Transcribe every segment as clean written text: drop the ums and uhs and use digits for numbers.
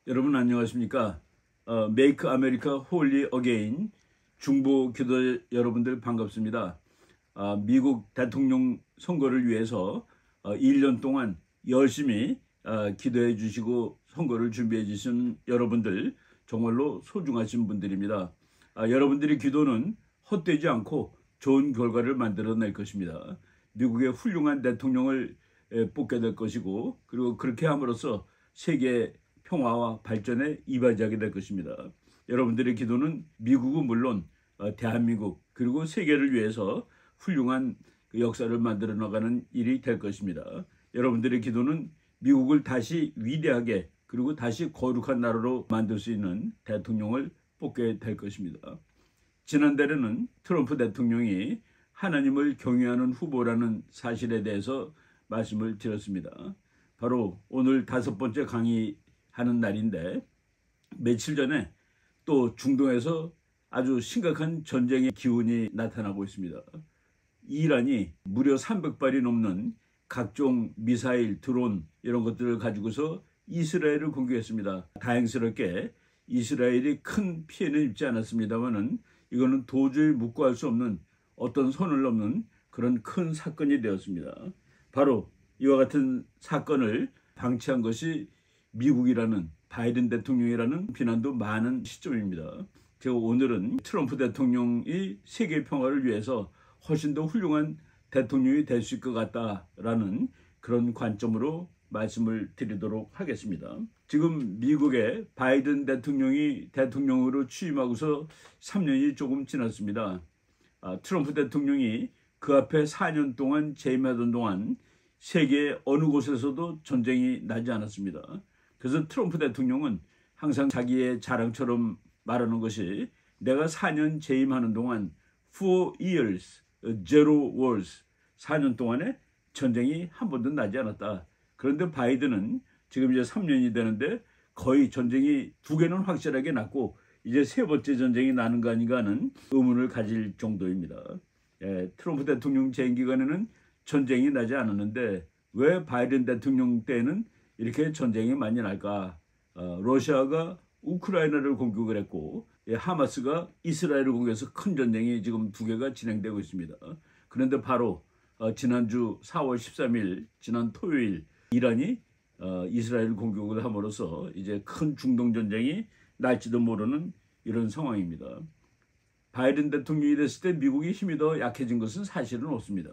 여러분 안녕하십니까? Make America Holy Again 중보 기도 여러분들 반갑습니다. 미국 대통령 선거를 위해서 1년 동안 열심히 기도해 주시고 선거를 준비해 주신 여러분들 정말로 소중하신 분들입니다. 여러분들의 기도는 헛되지 않고 좋은 결과를 만들어낼 것입니다. 미국의 훌륭한 대통령을 뽑게 될 것이고, 그리고 그렇게 함으로써 세계 평화와 발전에 이바지하게 될 것입니다. 여러분들의 기도는 미국은 물론 대한민국 그리고 세계를 위해서 훌륭한 역사를 만들어 나가는 일이 될 것입니다. 여러분들의 기도는 미국을 다시 위대하게 그리고 다시 거룩한 나라로 만들 수 있는 대통령을 뽑게 될 것입니다. 지난달에는 트럼프 대통령이 하나님을 경외하는 후보라는 사실에 대해서 말씀을 드렸습니다. 바로 오늘 5번째 강의하는 날인데, 며칠 전에 또 중동에서 아주 심각한 전쟁의 기운이 나타나고 있습니다. 이란이 무려 300발이 넘는 각종 미사일, 드론 이런 것들을 가지고서 이스라엘을 공격했습니다. 다행스럽게 이스라엘이 큰 피해는 입지 않았습니다만은 이거는 도저히 묵과할 수 없는 어떤 선을 넘는 그런 큰 사건이 되었습니다. 바로 이와 같은 사건을 방치한 것이 미국이라는 바이든 대통령이라는 비난도 많은 시점입니다. 제가 오늘은 트럼프 대통령이 세계 평화를 위해서 훨씬 더 훌륭한 대통령이 될 수 있을 것 같다라는 그런 관점으로 말씀을 드리도록 하겠습니다. 지금 미국의 바이든 대통령이 대통령으로 취임하고서 3년이 조금 지났습니다. 트럼프 대통령이 그 앞에 4년 동안 재임하던 동안 세계 어느 곳에서도 전쟁이 나지 않았습니다. 그래서 트럼프 대통령은 항상 자기의 자랑처럼 말하는 것이, 내가 4년 재임하는 동안 4 years, zero wars, 4년 동안에 전쟁이 한 번도 나지 않았다. 그런데 바이든은 지금 이제 3년이 되는데 거의 전쟁이 2개는 확실하게 났고 이제 3번째 전쟁이 나는 거 아닌가 하는 의문을 가질 정도입니다. 트럼프 대통령 재임 기간에는 전쟁이 나지 않았는데 왜 바이든 대통령 때는 이렇게 전쟁이 많이 날까? 러시아가 우크라이나를 공격을 했고 하마스가 이스라엘을 공격해서 큰 전쟁이 지금 2개가 진행되고 있습니다. 그런데 바로 지난주 4월 13일 지난 토요일 이란이 이스라엘 공격을 함으로써 이제 큰 중동 전쟁이 날지도 모르는 이런 상황입니다. 바이든 대통령이 됐을 때 미국의 힘이 더 약해진 것은 사실은 없습니다.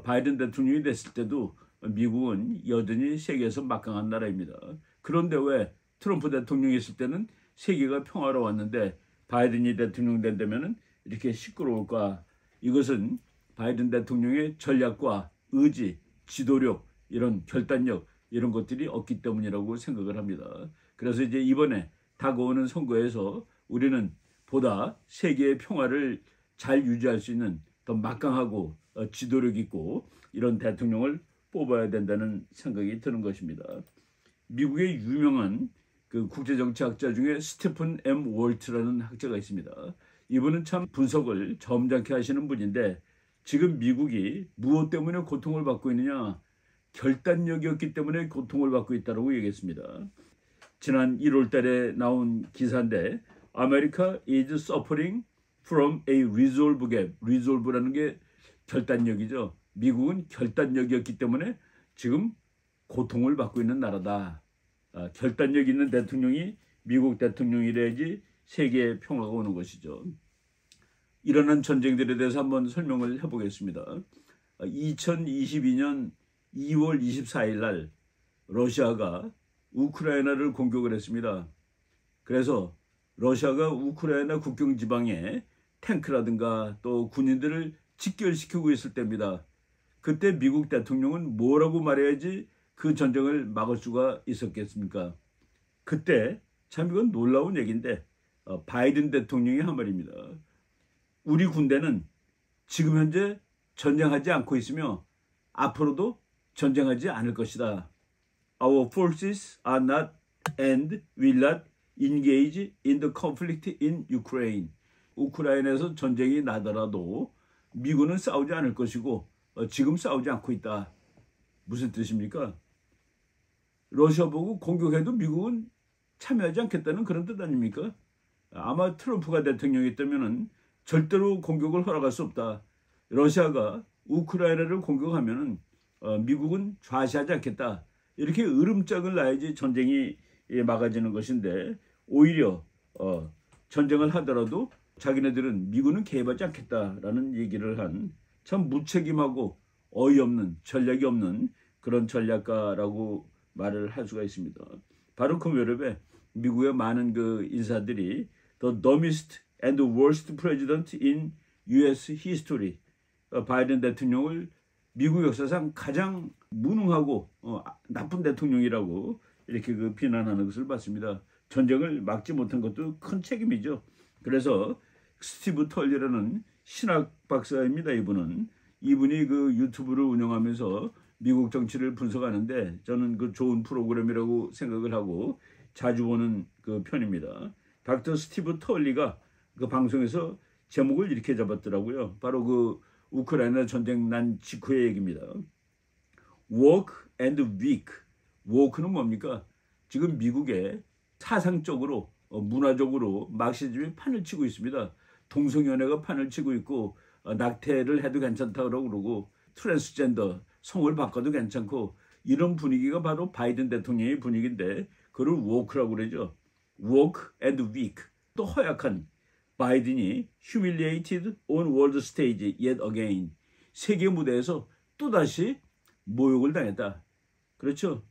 바이든 대통령이 됐을 때도 미국은 여전히 세계에서 막강한 나라입니다. 그런데 왜 트럼프 대통령이 있을 때는 세계가 평화로웠는데 바이든이 대통령 된다면 이렇게 시끄러울까? 이것은 바이든 대통령의 전략과 의지, 지도력, 이런 결단력 이런 것들이 없기 때문이라고 생각을 합니다. 그래서 이제 이번에 다가오는 선거에서 우리는 보다 세계의 평화를 잘 유지할 수 있는 더 막강하고 지도력 있고 이런 대통령을 뽑아야 된다는 생각이 드는 것입니다. 미국의 유명한 그 국제정치학자 중에 스테픈 M. 월트라는 학자가 있습니다. 이분은 참 분석을 점잖게 하시는 분인데, 지금 미국이 무엇 때문에 고통을 받고 있느냐? 결단력이 없기 때문에 고통을 받고 있다고 얘기했습니다. 지난 1월 달에 나온 기사인데, America is suffering from a resolve gap. resolve라는 게 결단력이죠. 미국은 결단력이 없기 때문에 지금 고통을 받고 있는 나라다. 결단력 있는 대통령이 미국 대통령이래야지 세계의 평화가 오는 것이죠. 일어난 전쟁들에 대해서 한번 설명을 해보겠습니다. 2022년 2월 24일 날 러시아가 우크라이나를 공격을 했습니다. 그래서 러시아가 우크라이나 국경 지방에 탱크라든가 또 군인들을 직결시키고 있을 때입니다. 그때 미국 대통령은 뭐라고 말해야지 그 전쟁을 막을 수가 있었겠습니까? 그때 참 이건 놀라운 얘기인데 바이든 대통령이 한 말입니다. 우리 군대는 지금 현재 전쟁하지 않고 있으며 앞으로도 전쟁하지 않을 것이다. Our forces are not and will not engage in the conflict in Ukraine. 우크라이나에서 전쟁이 나더라도 미군은 싸우지 않을 것이고 지금 싸우지 않고 있다. 무슨 뜻입니까? 러시아 보고 공격해도 미국은 참여하지 않겠다는 그런 뜻 아닙니까? 아마 트럼프가 대통령이었다면 절대로 공격을 허락할 수 없다. 러시아가 우크라이나를 공격하면 미국은 좌시하지 않겠다. 이렇게 으름장을 놔야지 전쟁이 막아지는 것인데 오히려 전쟁을 하더라도 자기네들은 미군은 개입하지 않겠다라는 얘기를 한 참 무책임하고 어이없는 전략이 없는 그런 전략가라고 말을 할 수가 있습니다. 바로 그 무렵에 미국의 많은 그 인사들이 The dumbest and worst president in U.S. history, 바이든 대통령을 미국 역사상 가장 무능하고 나쁜 대통령이라고 이렇게 그 비난하는 것을 봤습니다. 전쟁을 막지 못한 것도 큰 책임이죠. 그래서 스티브 털리라는 신학 박사입니다. 이분이 그 유튜브를 운영하면서 미국 정치를 분석하는데 저는 그 좋은 프로그램이라고 생각을 하고 자주 보는 그 편입니다. 닥터 스티브 털리가 그 방송에서 제목을 이렇게 잡았더라고요. 바로 그 우크라이나 전쟁 난 직후의 얘기입니다. Woke and weak. woke는 뭡니까? 지금 미국에 사상적으로 문화적으로 막시즘이 판을 치고 있습니다. 동성연애가 판을 치고 있고 낙태를 해도 괜찮다고 그러고 트랜스젠더 성을 바꿔도 괜찮고 이런 분위기가 바로 바이든 대통령의 분위기인데 그걸 woke라고 그러죠. woke and weak. 또 허약한 바이든이 humiliated on world stage yet again. 세계 무대에서 또다시 모욕을 당했다. 그렇죠.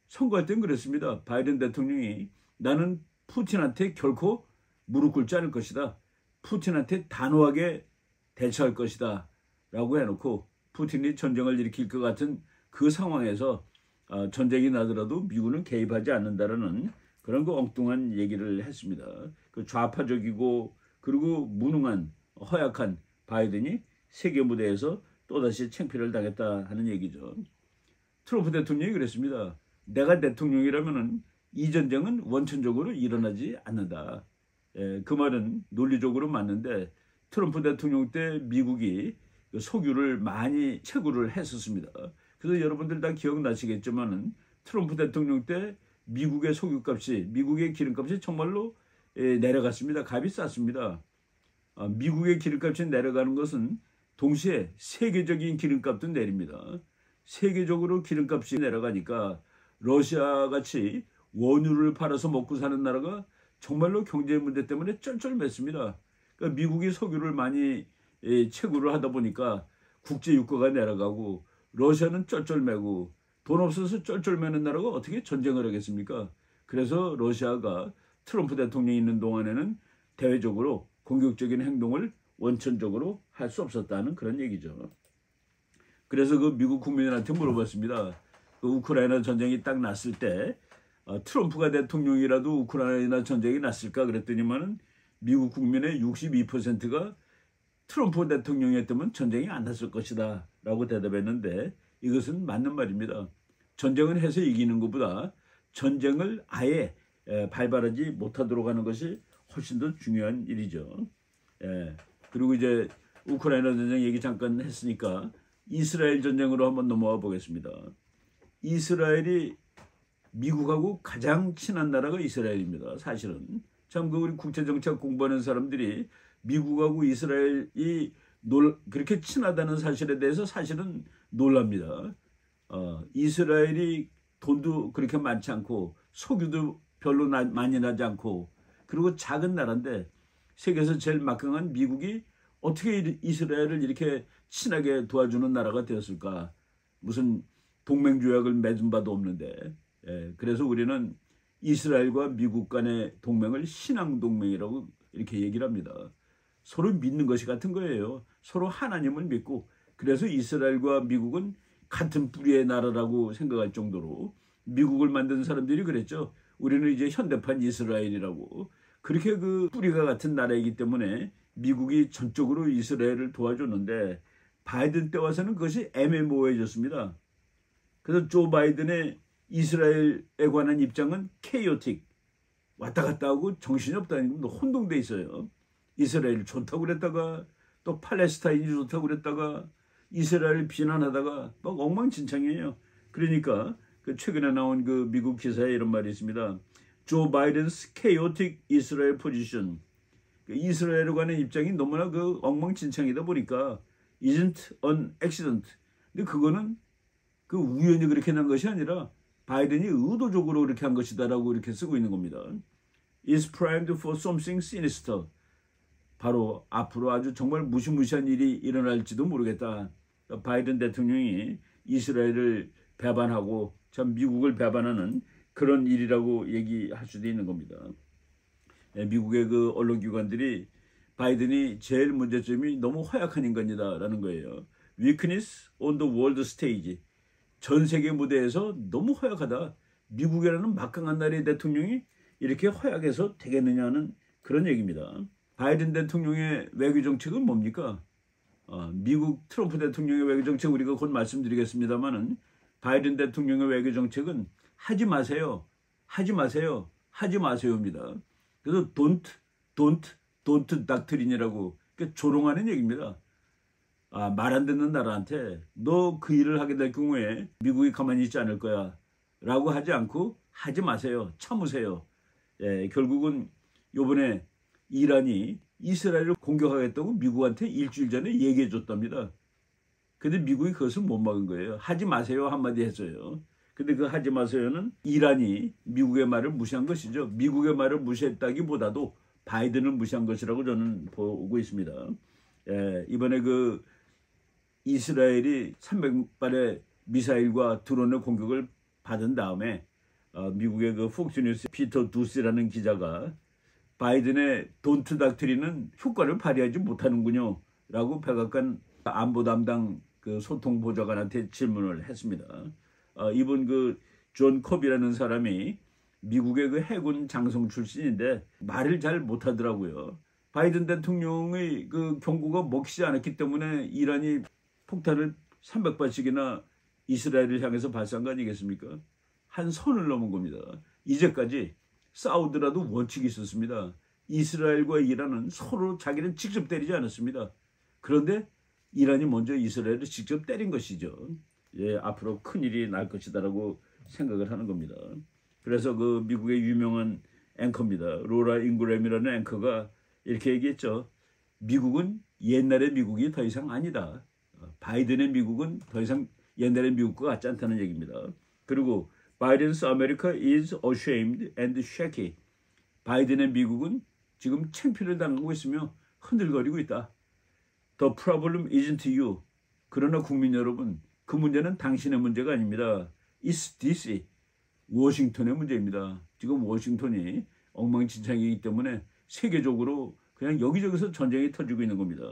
선거할 땐 그랬습니다. 바이든 대통령이 나는 푸틴한테 결코 무릎 꿇지 않을 것이다. 푸틴한테 단호하게 대처할 것이다. 라고 해놓고 푸틴이 전쟁을 일으킬 것 같은 그 상황에서 전쟁이 나더라도 미국은 개입하지 않는다라는 그런 그 엉뚱한 얘기를 했습니다. 그 좌파적이고 그리고 무능한 허약한 바이든이 세계 무대에서 또다시 창피를 당했다 하는 얘기죠. 트럼프 대통령이 그랬습니다. 내가 대통령이라면 이 전쟁은 원천적으로 일어나지 않는다. 그 말은 논리적으로 맞는데 트럼프 대통령 때 미국이 석유를 많이 채굴을 했었습니다. 그래서 여러분들 다 기억나시겠지만은 트럼프 대통령 때 미국의 석유값이 미국의 기름값이 정말로 내려갔습니다. 값이 쌌습니다. 미국의 기름값이 내려가는 것은 동시에 세계적인 기름값도 내립니다. 세계적으로 기름값이 내려가니까 러시아 같이 원유를 팔아서 먹고 사는 나라가 정말로 경제 문제 때문에 쩔쩔맸습니다. 그러니까 미국이 석유를 많이 채굴을 하다 보니까 국제 유가가 내려가고 러시아는 쩔쩔매고 돈 없어서 쩔쩔매는 나라가 어떻게 전쟁을 하겠습니까? 그래서 러시아가 트럼프 대통령이 있는 동안에는 대외적으로 공격적인 행동을 원천적으로 할 수 없었다는 그런 얘기죠. 그래서 그 미국 국민들한테 물어봤습니다. 그 우크라이나 전쟁이 딱 났을 때 트럼프가 대통령이라도 우크라이나 전쟁이 났을까 그랬더니만은 미국 국민의 62%가 트럼프 대통령이었다면 전쟁이 안 났을 것이다 라고 대답했는데 이것은 맞는 말입니다. 전쟁을 해서 이기는 것보다 전쟁을 아예 발발하지 못하도록 하는 것이 훨씬 더 중요한 일이죠. 그리고 이제 우크라이나 전쟁 얘기 잠깐 했으니까 이스라엘 전쟁으로 한번 넘어가 보겠습니다. 이스라엘이 미국하고 가장 친한 나라가 이스라엘입니다. 사실은 참 그 우리 국제정책 공부하는 사람들이 미국하고 이스라엘이 그렇게 친하다는 사실에 대해서 사실은 놀랍니다. 이스라엘이 돈도 그렇게 많지 않고 석유도 별로 많이 나지 않고 그리고 작은 나라인데 세계에서 제일 막강한 미국이 어떻게 이스라엘을 이렇게 친하게 도와주는 나라가 되었을까? 무슨 동맹조약을 맺은 바도 없는데 그래서 우리는 이스라엘과 미국 간의 동맹을 신앙동맹이라고 이렇게 얘기를 합니다. 서로 믿는 것이 같은 거예요. 서로 하나님을 믿고 그래서 이스라엘과 미국은 같은 뿌리의 나라라고 생각할 정도로 미국을 만든 사람들이 그랬죠. 우리는 이제 현대판 이스라엘이라고 그렇게 그 뿌리가 같은 나라이기 때문에 미국이 전적으로 이스라엘을 도와줬는데 바이든 때 와서는 그것이 애매모호해졌습니다. 그래서 조 바이든의 이스라엘에 관한 입장은 케이오틱 왔다 갔다 하고 정신이 없다는 건 혼동돼 있어요. 이스라엘 좋다고 그랬다가 또 팔레스타인이 좋다고 그랬다가 이스라엘 비난하다가 막 엉망진창이에요. 그러니까 그 최근에 나온 그 미국 기사에 이런 말이 있습니다. 조 바이든's chaotic Israel position. 이스라엘에 관한 입장이 너무나 그 엉망진창이다 보니까 isn't an accident. 근데 그거는 그 우연히 그렇게 난 것이 아니라 바이든이 의도적으로 그렇게 한 것이다라고 이렇게 쓰고 있는 겁니다. is primed for something sinister. 바로 앞으로 아주 정말 무시무시한 일이 일어날지도 모르겠다. 바이든 대통령이 이스라엘을 배반하고 참 미국을 배반하는 그런 일이라고 얘기할 수도 있는 겁니다. 미국의 그 언론기관들이 바이든이 제일 문제점이 너무 허약한 인간이다라는 거예요. Weakness on the world stage. 전 세계 무대에서 너무 허약하다. 미국이라는 막강한 나라의 대통령이 이렇게 허약해서 되겠느냐는 그런 얘기입니다. 바이든 대통령의 외교 정책은 뭡니까? 미국 트럼프 대통령의 외교 정책 우리가 곧 말씀드리겠습니다만은 바이든 대통령의 외교 정책은 하지 마세요. 하지 마세요. 하지 마세요입니다. 그래서 don't 닥트린이라고 조롱하는 얘기입니다. 말 안 듣는 나라한테 너 그 일을 하게 될 경우에 미국이 가만히 있지 않을 거야 라고 하지 않고 하지 마세요. 참으세요. 결국은 요번에 이란이 이스라엘을 공격하겠다고 미국한테 일주일 전에 얘기해 줬답니다. 근데 미국이 그것을 못 막은 거예요. 하지 마세요 한마디 했어요. 근데 그 하지 마세요는 이란이 미국의 말을 무시한 것이죠. 미국의 말을 무시했다기보다도 바이든을 무시한 것이라고 저는 보고 있습니다. 이번에 그 이스라엘이 300발의 미사일과 드론의 공격을 받은 다음에 미국의 그 폭스뉴스 피터 두스라는 기자가 바이든의 돈트 닥트린은 효과를 발휘하지 못하는군요 라고 백악관 안보 담당 그 소통 보좌관한테 질문을 했습니다. 이분 그 존 컵이라는 사람이 미국의 그 해군 장성 출신인데 말을 잘 못하더라고요. 바이든 대통령의 그 경고가 먹히지 않았기 때문에 이란이 폭탄을 300발씩이나 이스라엘을 향해서 발사한 거 아니겠습니까? 한 선을 넘은 겁니다. 이제까지 싸우더라도 원칙이 있었습니다. 이스라엘과 이란은 서로 자기는 직접 때리지 않았습니다. 그런데 이란이 먼저 이스라엘을 직접 때린 것이죠. 앞으로 큰일이 날 것이다라고 생각을 하는 겁니다. 그래서 그 미국의 유명한 앵커입니다. 로라 잉그램이라는 앵커가 이렇게 얘기했죠. 미국은 옛날의 미국이 더 이상 아니다. 바이든의 미국은 더 이상 옛날의 미국과 같지 않다는 얘기입니다. 그리고 Biden's America is ashamed and shaky. 바이든의 미국은 지금 창피를 당하고 있으며 흔들거리고 있다. The problem isn't you. 그러나 국민 여러분, 그 문제는 당신의 문제가 아닙니다. It's DC. 워싱턴의 문제입니다. 지금 워싱턴이 엉망진창이기 때문에 세계적으로 그냥 여기저기서 전쟁이 터지고 있는 겁니다.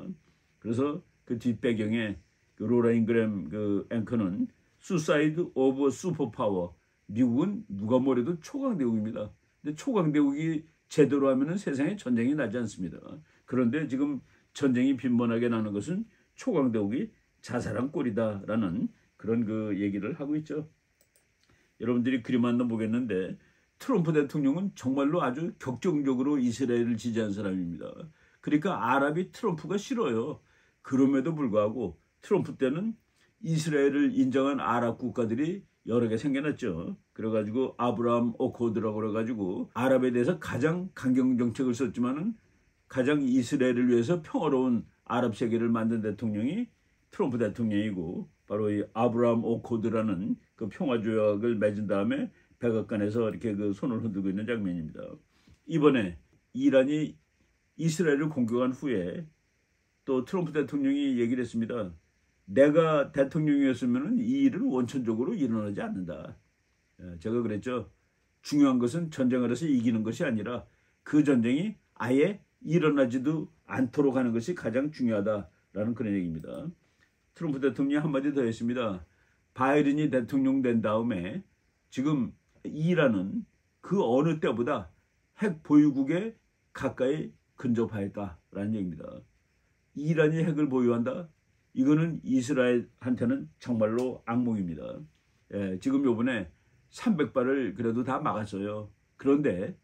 그래서 그 뒷배경에 그 로라 잉그램 그 앵커는 Suicide of Superpower. 미국은 누가 뭐래도 초강대국입니다. 근데 초강대국이 제대로 하면은 세상에 전쟁이 나지 않습니다. 그런데 지금 전쟁이 빈번하게 나는 것은 초강대국이 자살한 꼴이다라는 그런 그 얘기를 하고 있죠. 여러분들이 그림 한번 보겠는데 트럼프 대통령은 정말로 아주 격정적으로 이스라엘을 지지한 사람입니다. 그러니까 아랍이 트럼프가 싫어요. 그럼에도 불구하고 트럼프 때는 이스라엘을 인정한 아랍 국가들이 여러 개 생겨났죠. 그래가지고 아브라함 오코드라고 그래가지고 아랍에 대해서 가장 강경 정책을 썼지만은 가장 이스라엘을 위해서 평화로운 아랍 세계를 만든 대통령이 트럼프 대통령이고 바로 이 아브라함 오코드라는 그 평화 조약을 맺은 다음에 백악관에서 이렇게 그 손을 흔들고 있는 장면입니다. 이번에 이란이 이스라엘을 공격한 후에 또 트럼프 대통령이 얘기를 했습니다. 내가 대통령이었으면 이 일은 원천적으로 일어나지 않는다. 제가 그랬죠. 중요한 것은 전쟁을 해서 이기는 것이 아니라 그 전쟁이 아예 일어나지도 않도록 하는 것이 가장 중요하다라는 그런 얘기입니다. 트럼프 대통령이 한마디 더 했습니다. 바이든이 대통령 된 다음에 지금 이란은 그 어느 때보다 핵 보유국에 가까이 근접하였다라는 얘기입니다. 이란이 핵을 보유한다? 이거는 이스라엘한테는 정말로 악몽입니다. 지금 요번에 300발을 그래도 다 막았어요. 그런데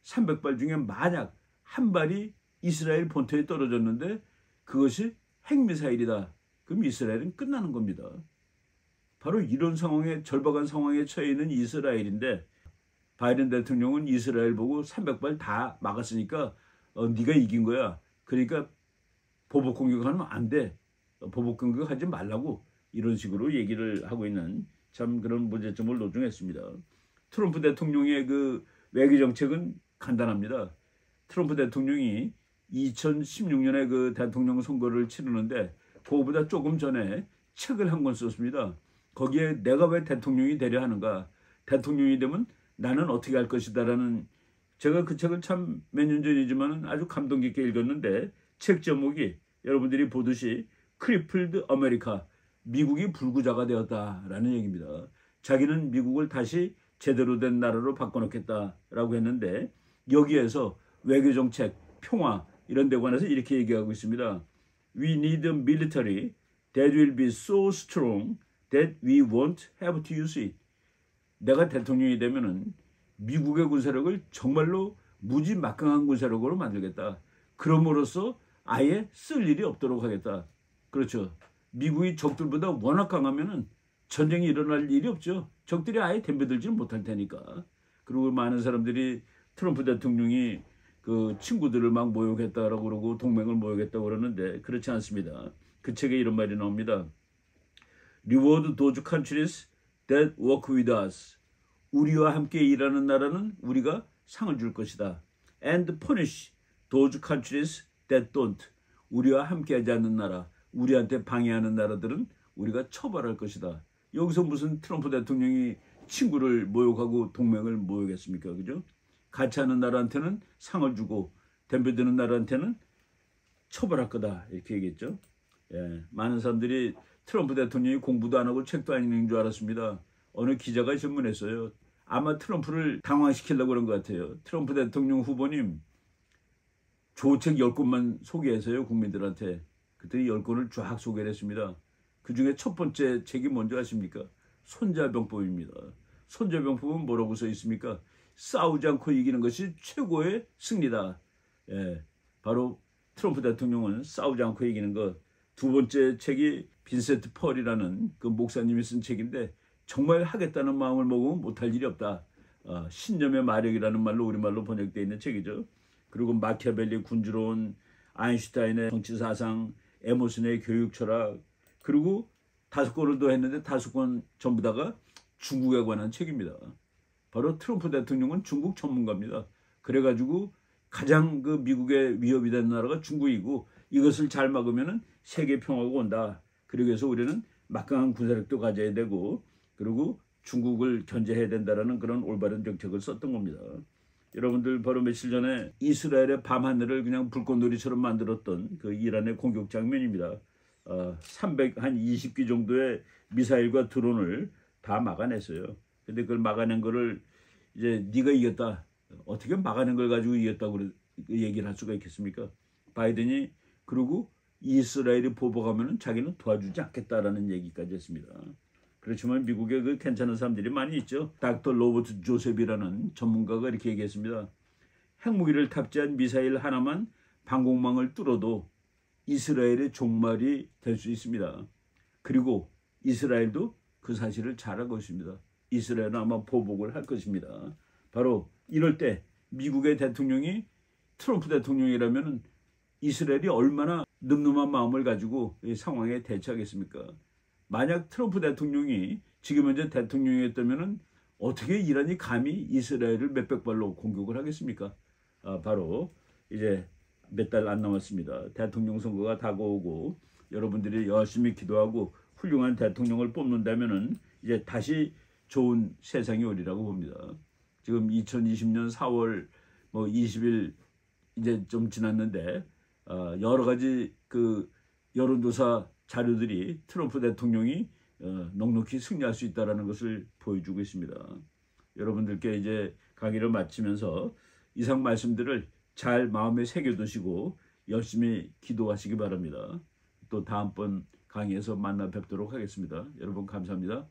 300발 중에 만약 한 발이 이스라엘 본토에 떨어졌는데 그것이 핵미사일이다. 그럼 이스라엘은 끝나는 겁니다. 바로 이런 상황에 절박한 상황에 처해 있는 이스라엘인데 바이든 대통령은 이스라엘 보고 300발 다 막았으니까 네가 이긴 거야. 그러니까 보복 공격하면 안 돼. 보복 공격하지 말라고 이런 식으로 얘기를 하고 있는 참 그런 문제점을 노중했습니다. 트럼프 대통령의 그 외교 정책은 간단합니다. 트럼프 대통령이 2016년에 그 대통령 선거를 치르는데 그거보다 조금 전에 책을 한 권 썼습니다. 거기에 내가 왜 대통령이 되려 하는가, 대통령이 되면 나는 어떻게 할 것이다라는, 제가 그 책을 참 몇 년 전이지만 아주 감동 깊게 읽었는데 책 제목이 여러분들이 보듯이 크리플드 아메리카, 미국이 불구자가 되었다라는 얘기입니다. 자기는 미국을 다시 제대로 된 나라로 바꿔놓겠다라고 했는데 여기에서 외교정책, 평화 이런 데 관해서 이렇게 얘기하고 있습니다. We need a military that will be so strong that we won't have to use it. 내가 대통령이 되면은 미국의 군사력을 정말로 무지막강한 군사력으로 만들겠다. 그럼으로써 아예 쓸 일이 없도록 하겠다. 그렇죠. 미국이 적들보다 워낙 강하면은 전쟁이 일어날 일이 없죠. 적들이 아예 덤벼들지 못할 테니까. 그리고 많은 사람들이 트럼프 대통령이 그 친구들을 막 모욕했다라고 그러고 동맹을 모욕했다고 그러는데 그렇지 않습니다. 그 책에 이런 말이 나옵니다. Reward those countries that work with us. 우리와 함께 일하는 나라는 우리가 상을 줄 것이다. And punish those countries that don't. 우리와 함께하지 않는 나라, 우리한테 방해하는 나라들은 우리가 처벌할 것이다. 여기서 무슨 트럼프 대통령이 친구를 모욕하고 동맹을 모욕했습니까? 그죠? 같이 하는 나라한테는 상을 주고 덤벼드는 나라한테는 처벌할 거다. 이렇게 얘기했죠. 예, 많은 사람들이 트럼프 대통령이 공부도 안 하고 책도 안 읽는 줄 알았습니다. 어느 기자가 질문했어요. 아마 트럼프를 당황시키려고 그런 것 같아요. 트럼프 대통령 후보님, 조책 10권만 소개해서요, 국민들한테. 그때 10권을 쫙 소개를 했습니다. 그 중에 첫 번째 책이 뭔지 아십니까? 손자병법입니다. 손자병법은 뭐라고 써 있습니까? 싸우지 않고 이기는 것이 최고의 승리다. 예, 바로 트럼프 대통령은 싸우지 않고 이기는 것. 두 번째 책이 빈센트 펄이라는 그 목사님이 쓴 책인데 정말 하겠다는 마음을 먹으면 못할 일이 없다. 신념의 마력이라는 말로 우리말로 번역되어 있는 책이죠. 그리고 마키아벨리 군주론, 아인슈타인의 정치사상, 에머슨의 교육철학, 그리고 5권을 더 했는데 5권 전부 다가 중국에 관한 책입니다. 바로 트럼프 대통령은 중국 전문가입니다. 그래가지고 가장 그 미국의 위협이 되는 나라가 중국이고 이것을 잘 막으면 세계 평화가 온다. 그러기 위해서 우리는 막강한 군사력도 가져야 되고 그리고 중국을 견제해야 된다라는 그런 올바른 정책을 썼던 겁니다. 여러분들 바로 며칠 전에 이스라엘의 밤하늘을 그냥 불꽃놀이처럼 만들었던 그 이란의 공격 장면입니다. 320기 정도의 미사일과 드론을 다 막아냈어요. 근데 그걸 막아낸 거를 이제 네가 이겼다. 어떻게 막아낸 걸 가지고 이겼다고 얘기를 할 수가 있겠습니까? 바이든이 그리고 이스라엘이 보복하면 자기는 도와주지 않겠다라는 얘기까지 했습니다. 그렇지만 미국에 그 괜찮은 사람들이 많이 있죠. 닥터 로버트 조셉이라는 전문가가 이렇게 얘기했습니다. 핵무기를 탑재한 미사일 하나만 방공망을 뚫어도 이스라엘의 종말이 될 수 있습니다. 그리고 이스라엘도 그 사실을 잘 알고 있습니다. 이스라엘은 아마 보복을 할 것입니다. 바로 이럴 때 미국의 대통령이 트럼프 대통령이라면 이스라엘이 얼마나 늠름한 마음을 가지고 이 상황에 대처하겠습니까? 만약 트럼프 대통령이 지금 현재 대통령이었다면 어떻게 이란이 감히 이스라엘을 몇백 발로 공격을 하겠습니까? 바로 이제 몇 달 안 남았습니다. 대통령 선거가 다가오고 여러분들이 열심히 기도하고 훌륭한 대통령을 뽑는다면 이제 다시 좋은 세상이 오리라고 봅니다. 지금 2020년 4월 20일 이제 좀 지났는데 여러 가지 그 여론조사 자료들이 트럼프 대통령이 넉넉히 승리할 수 있다는 것을 보여주고 있습니다. 여러분들께 이제 강의를 마치면서 이상 말씀들을 잘 마음에 새겨두시고 열심히 기도하시기 바랍니다. 또 다음번 강의에서 만나 뵙도록 하겠습니다. 여러분 감사합니다.